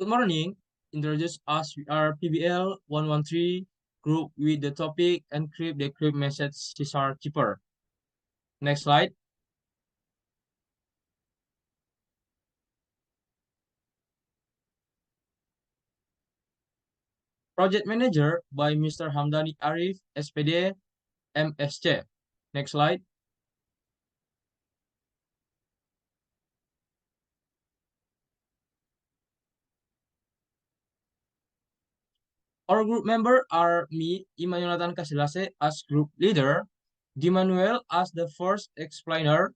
Good morning. Introduce us. We are PBL 113 group with the topic Encrypt Decrypt Message Caesar Keeper. Next slide. Project Manager by Mr. Hamdani Arif, SPD, MSc. Next slide. Our group member are me, Iman Kasilase, as group leader, Dimanuel as the first explainer,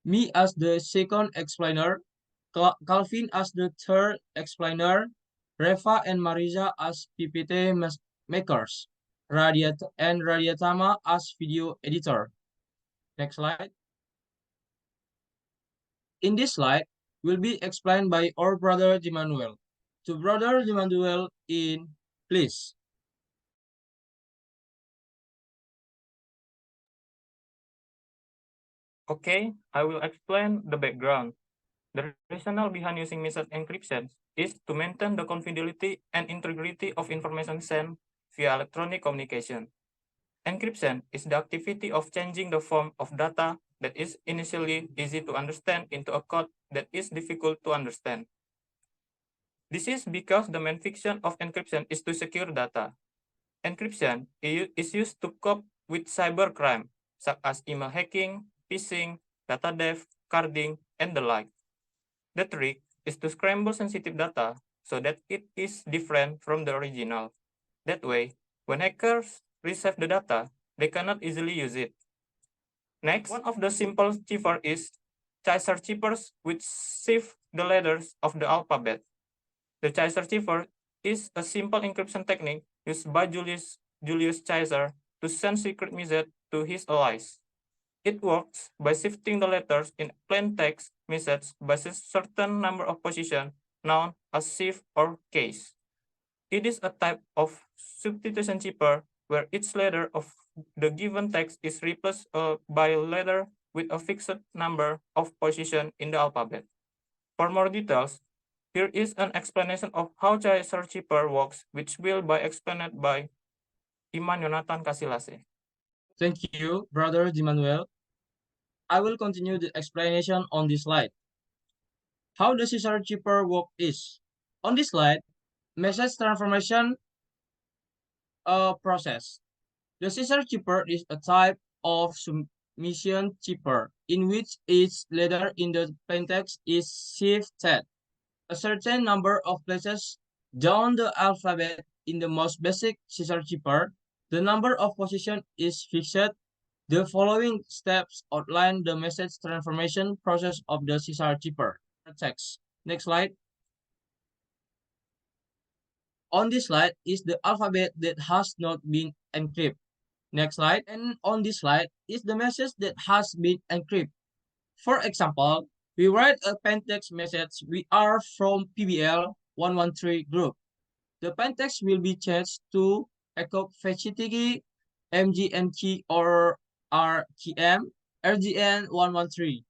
me as the second explainer, Calvin as the third explainer, Reva and Mariza as PPT makers, and Radiatama as video editor. Next slide. In this slide will be explained by our brother Dimanuel. To brother Dimanuel in, please. Okay, I will explain the background. The rationale behind using message encryption is to maintain the confidentiality and integrity of information sent via electronic communication. Encryption is the activity of changing the form of data that is initially easy to understand into a code that is difficult to understand. This is because the main function of encryption is to secure data. Encryption is used to cope with cybercrime, such as email hacking, phishing, data theft, carding, and the like. The trick is to scramble sensitive data so that it is different from the original. That way, when hackers receive the data, they cannot easily use it. Next, one of the simple cipher is Caesar ciphers, which shift the letters of the alphabet. The Caesar cipher is a simple encryption technique used by Julius Caesar to send secret message to his allies. It works by shifting the letters in plain text message by a certain number of positions known as shift or case. It is a type of substitution cipher where each letter of the given text is replaced by a letter with a fixed number of positions in the alphabet. For more details, here is an explanation of how Caesar cipher works, which will be explained by Iman Yonatan Kasilase. Thank you, brother Dimanuel. I will continue the explanation on this slide. How the Caesar Keeper work is. On this slide, message transformation process. The Caesar Keeper is a type of submission keeper in which each letter in the plaintext is shifted a certain number of places down the alphabet. In the most basic Caesar Keeper, the number of positions is fixed. The following steps outline the message transformation process of the Caesar Keeper. Text. Next slide. On this slide is the alphabet that has not been encrypted. Next slide. And on this slide is the message that has been encrypted. For example, we write a plaintext message. We are from PBL 113 group. The plaintext will be changed to echo FHTG, MGNT or RTM, RGN 113.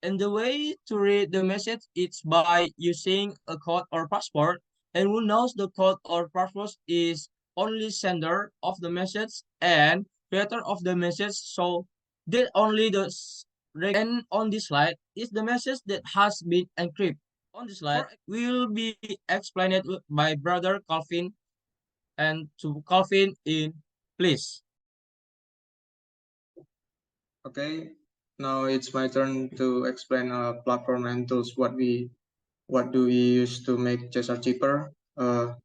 And the way to read the message is by using a code or password. And who knows the code or password is only sender of the message and creator of the message. So that only the and on this slide is the message that has been encrypted. On this slide will be explained by brother Calvin, and to Calvin in, please. Okay, now it's my turn to explain platform and tools. What do we use to make Caesar cheaper? On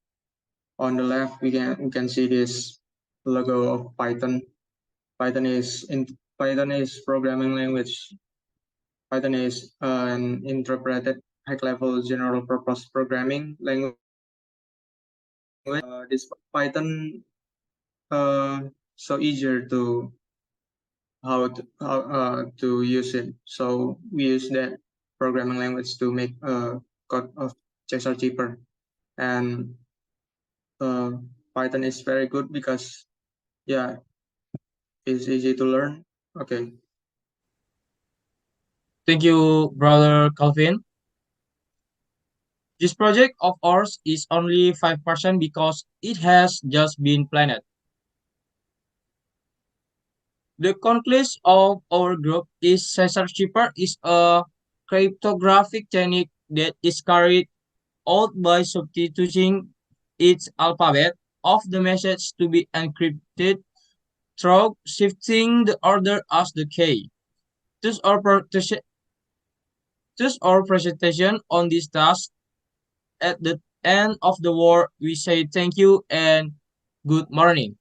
the left, we can see this logo of Python. Python is programming language. Python is an interpreted high-level general-purpose programming language. This Python so easier to how to use it. So we use that programming language to make a code of Caesar cheaper, and Python is very good because yeah, it's easy to learn. Okay. Thank you, brother Calvin. This project of ours is only 5% because it has just been planned. The conclusion of our group is Caesar is a cryptographic technique that is carried out by substituting its alphabet of the message to be encrypted through shifting the order as the key. Thus our presentation on this task. At the end of the work, we say thank you and good morning.